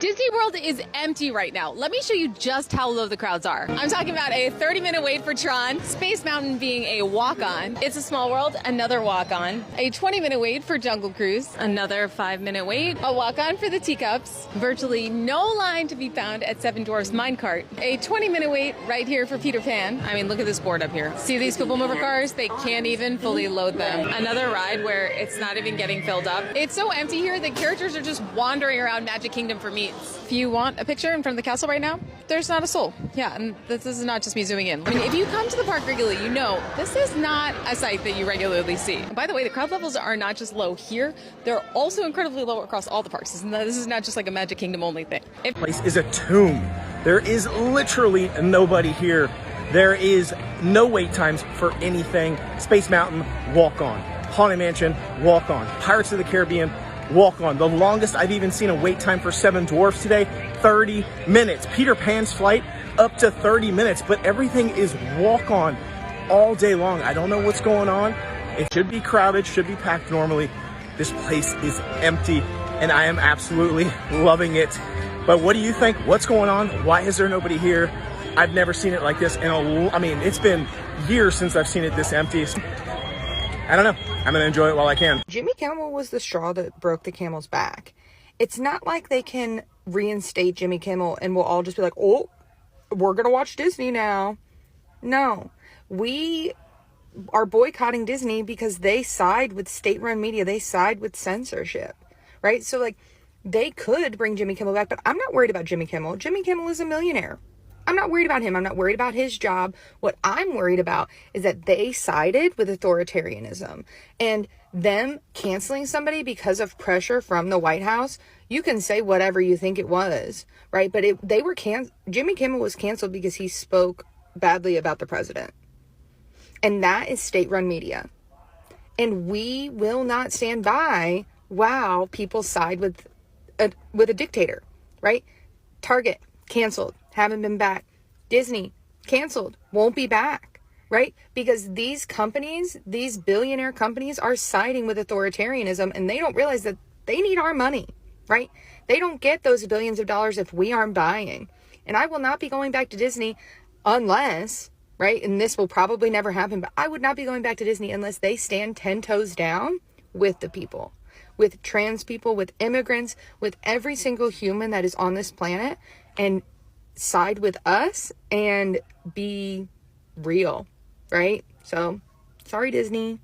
Disney World is empty right now. Let me show you just how low the crowds are. I'm talking about a 30-minute wait for Tron, Space Mountain being a walk-on, It's a Small World, another walk-on, a 20-minute wait for Jungle Cruise, another 5-minute wait, a walk-on for the Teacups, virtually no line to be found at Seven Dwarfs Minecart, a 20-minute wait right here for Peter Pan. I mean, look at this board up here. See these people mover cars? They can't even fully load them. Another ride where it's not even getting filled up. It's so empty here that characters are just wandering around Magic Kingdom for meats. If you want a picture in front of the castle right now, there's not a soul. Yeah, and this is not just me zooming in. I mean, if you come to the park regularly, you know this is not a sight that you regularly see. By the way, the crowd levels are not just low here, they're also incredibly low across all the parks. This is not just like a Magic Kingdom only thing. This place is a tomb. There is literally nobody here. There is no wait times for anything. Space Mountain, walk on. Haunted Mansion, walk on. Pirates of the Caribbean, walk on. The longest I've even seen a wait time for Seven Dwarfs today, 30 minutes. Peter Pan's flight, up to 30 minutes, but everything is walk on all day long. I don't know what's going on. It should be crowded, should be packed normally. This place is empty and I am absolutely loving it. But what do you think? What's going on? Why is there nobody here? I've never seen it like this I mean, it's been years since I've seen it this empty. I don't know. I'm going to enjoy it while I can. Jimmy Kimmel was the straw that broke the camel's back. It's not like they can reinstate Jimmy Kimmel and we'll all just be like, oh, we're going to watch Disney now. No. We are boycotting Disney because they side with state-run media. They side with censorship, right? So, like, they could bring Jimmy Kimmel back, but I'm not worried about Jimmy Kimmel. Jimmy Kimmel is a millionaire. I'm not worried about him. I'm not worried about his job. What I'm worried about is that they sided with authoritarianism, and them canceling somebody because of pressure from the White House. You can say whatever you think it was, right? But Jimmy Kimmel was canceled because he spoke badly about the president. And that is state-run media. And we will not stand by while people side with a dictator, right? Target, canceled. Haven't been back. Disney, canceled, won't be back, right? Because these companies, these billionaire companies are siding with authoritarianism and they don't realize that they need our money, right? They don't get those billions of dollars if we aren't buying. And I will not be going back to Disney unless, right? And this will probably never happen, but I would not be going back to Disney unless they stand 10 toes down with the people, with trans people, with immigrants, with every single human that is on this planet, and side with us and be real, right? So, sorry, Disney.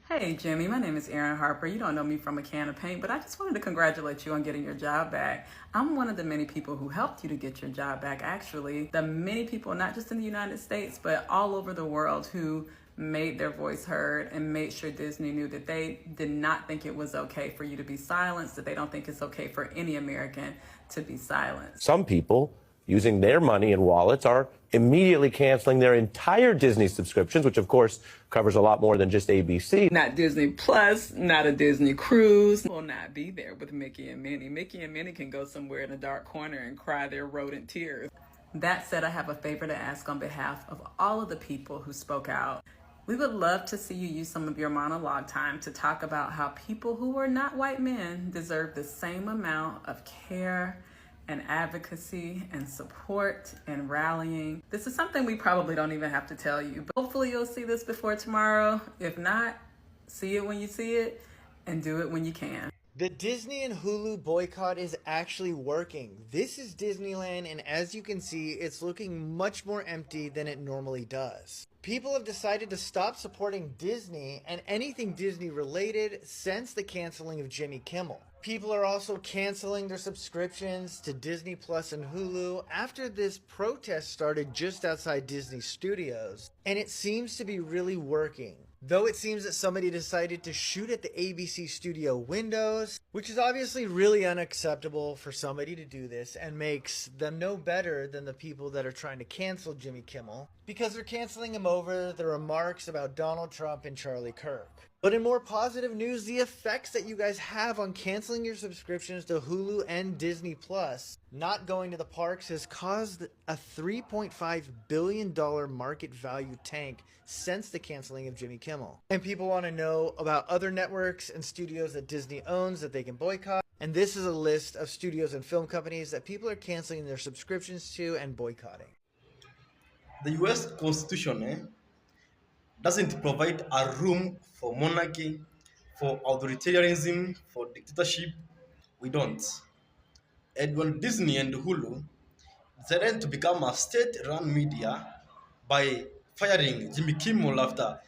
Hey, Jimmy, my name is Erin Harper. You don't know me from a can of paint, but I just wanted to congratulate you on getting your job back. I'm one of the many people who helped you to get your job back, actually. The many people, not just in the United States, but all over the world who made their voice heard and made sure Disney knew that they did not think it was okay for you to be silenced, that they don't think it's okay for any American to be silenced. Some people, using their money and wallets, are immediately canceling their entire Disney subscriptions, which of course covers a lot more than just ABC. Not Disney Plus, not a Disney cruise. Will not be there with Mickey and Minnie. Mickey and Minnie can go somewhere in a dark corner and cry their rodent tears. That said, I have a favor to ask on behalf of all of the people who spoke out. We would love to see you use some of your monologue time to talk about how people who are not white men deserve the same amount of care and advocacy and support and rallying. This is something we probably don't even have to tell you, but hopefully you'll see this before tomorrow. If not, see it when you see it and do it when you can. The Disney and Hulu boycott is actually working. This is Disneyland, and as you can see, it's looking much more empty than it normally does. People have decided to stop supporting Disney and anything Disney related since the canceling of Jimmy Kimmel. People are also canceling their subscriptions to Disney Plus and Hulu after this protest started just outside Disney Studios, and it seems to be really working. Though it seems that somebody decided to shoot at the ABC studio windows, which is obviously really unacceptable for somebody to do this and makes them no better than the people that are trying to cancel Jimmy Kimmel, because they're canceling him over the remarks about Donald Trump and Charlie Kirk. But in more positive news, the effects that you guys have on canceling your subscriptions to Hulu and Disney Plus not going to the parks has caused a $3.5 billion market value tank since the canceling of Jimmy Kimmel. And people want to know about other networks and studios that Disney owns that they can boycott. And this is a list of studios and film companies that people are canceling their subscriptions to and boycotting. The US Constitution doesn't provide a room for monarchy, for authoritarianism, for dictatorship. We don't. And when Disney and Hulu decided to become a state-run media by firing Jimmy Kimmel after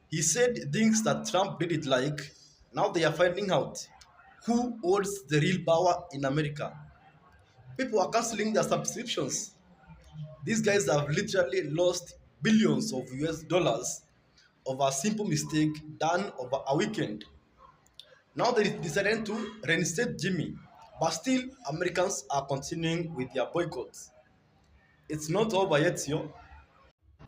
he said things that Trump didn't like, now they are finding out who holds the real power in America. People are canceling their subscriptions. These guys have literally lost billions of US dollars over a simple mistake done over a weekend. Now they decided to reinstate Jimmy, but still Americans are continuing with their boycotts. It's not over yet, yo.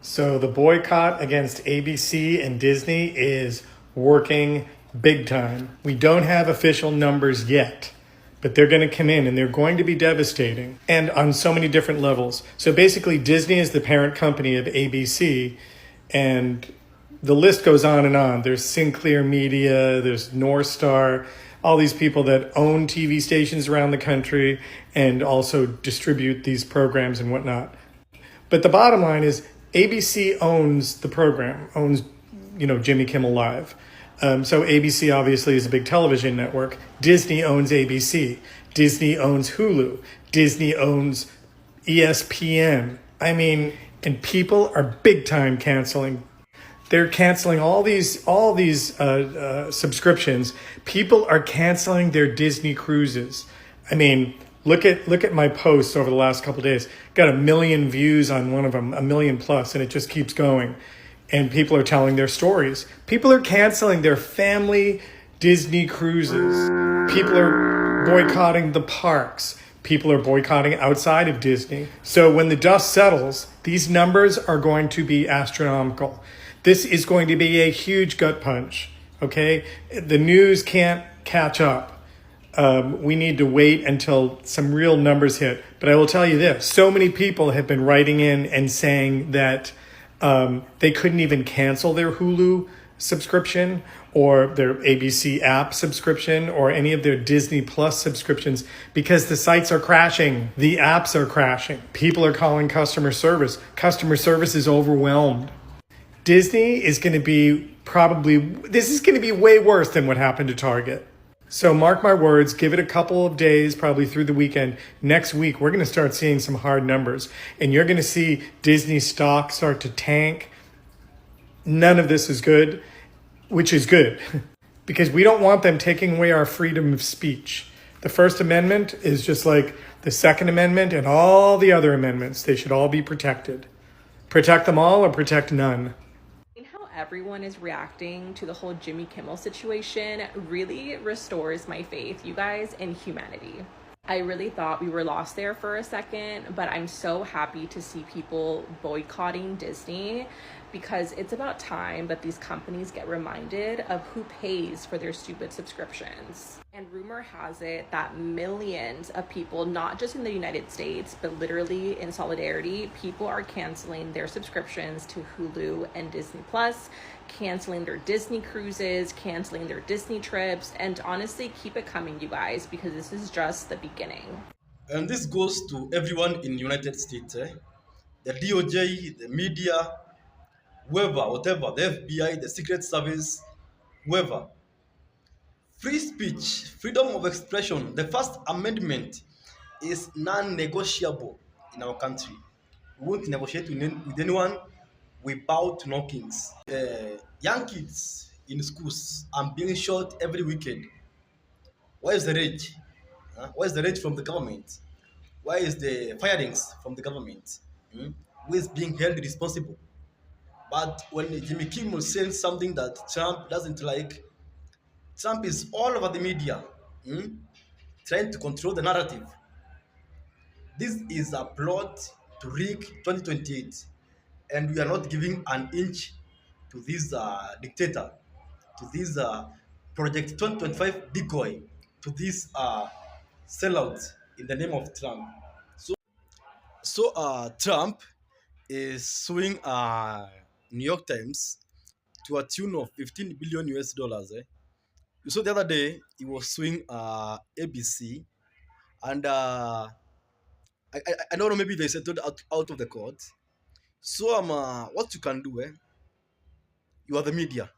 So the boycott against ABC and Disney is working big time. We don't have official numbers yet, but they're going to come in and they're going to be devastating and on so many different levels. So basically Disney is the parent company of ABC, and the list goes on and on. There's Sinclair Media, there's North Star, all these people that own TV stations around the country and also distribute these programs and whatnot. But the bottom line is ABC owns the program, owns, Jimmy Kimmel Live. So ABC obviously is a big television network. Disney owns ABC. Disney owns Hulu. Disney owns ESPN. And people are big time canceling. They're canceling all these subscriptions. People are canceling their Disney cruises. Look at my posts over the last couple of days. Got 1 million views on one of them, 1 million plus, and it just keeps going. And people are telling their stories. People are canceling their family Disney cruises. People are boycotting the parks. People are boycotting outside of Disney. So when the dust settles, these numbers are going to be astronomical. This is going to be a huge gut punch, okay? The news can't catch up. We need to wait until some real numbers hit. But I will tell you this. So many people have been writing in and saying that they couldn't even cancel their Hulu subscription or their ABC app subscription or any of their Disney Plus subscriptions because the sites are crashing. The apps are crashing. People are calling customer service. Customer service is overwhelmed. Disney is going to be this is going to be way worse than what happened to Target. So mark my words, give it a couple of days, probably through the weekend. Next week, we're going to start seeing some hard numbers. And you're going to see Disney stock start to tank. None of this is good, which is good. Because we don't want them taking away our freedom of speech. The First Amendment is just like the Second Amendment and all the other amendments. They should all be protected. Protect them all or protect none. Everyone is reacting to the whole Jimmy Kimmel situation really restores my faith, you guys, in humanity. I really thought we were lost there for a second, but I'm so happy to see people boycotting Disney because it's about time that these companies get reminded of who pays for their stupid subscriptions. And rumor has it that millions of people, not just in the United States, but literally in solidarity, people are canceling their subscriptions to Hulu and Disney Plus, canceling their Disney cruises, canceling their Disney trips, and honestly, keep it coming, you guys, because this is just the beginning. And this goes to everyone in the United States, the DOJ, the media, whoever, whatever, the FBI, the Secret Service, whoever. Free speech, freedom of expression, the First Amendment is non-negotiable in our country. We won't negotiate with anyone. We bow to no kings. Young kids in schools are being shot every weekend. Where is the rage? Where is the rage from the government? Where is the firings from the government? Who is being held responsible? But when Jimmy Kimmel says something that Trump doesn't like, Trump is all over the media, trying to control the narrative. This is a plot to rig 2028, and we are not giving an inch to this dictator, to this Project 2025 decoy, to this sellout in the name of Trump. So Trump is suing New York Times to a tune of 15 billion US dollars. You saw the other day he was suing ABC, and I don't know, maybe they settled out of the court. So what you can do, you are the media,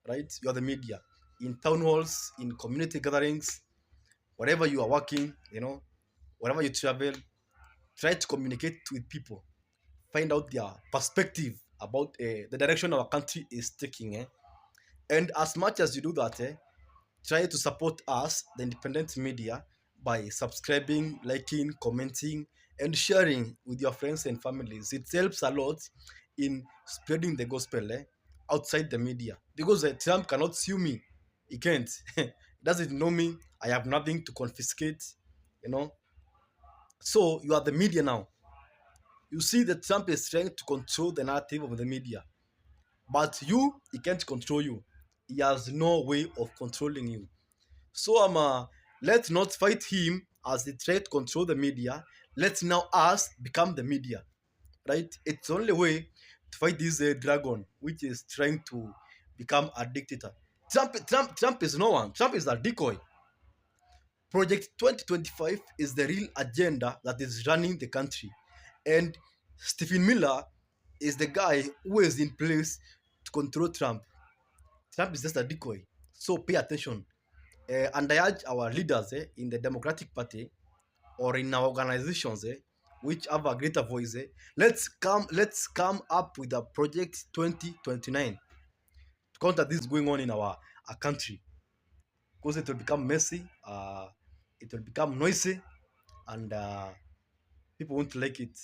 right? You are the media in town halls, in community gatherings, wherever you are working, wherever you travel. Try to communicate with people, find out their perspective about the direction our country is taking. And as much as you do that, try to support us, the independent media, by subscribing, liking, commenting, and sharing with your friends and families. It helps a lot in spreading the gospel outside the media, because Trump cannot sue me. He can't. He doesn't know me. I have nothing to confiscate, you know. So you are the media now. You see that Trump is trying to control the narrative of the media, but he can't control you. He has no way of controlling you. So let's not fight him as they try to control the media. Let's now us become the media, right? It's the only way to fight this dragon, which is trying to become a dictator. Trump is no one. Trump is a decoy. Project 2025 is the real agenda that is running the country, and Stephen Miller is the guy who is in place to control Trump. Trump is just a decoy. So pay attention. And I urge our leaders in the Democratic Party or in our organizations which have a greater voice, let's come up with a project 2029 to counter this going on in our country, because it will become messy, it will become noisy, and people won't like it.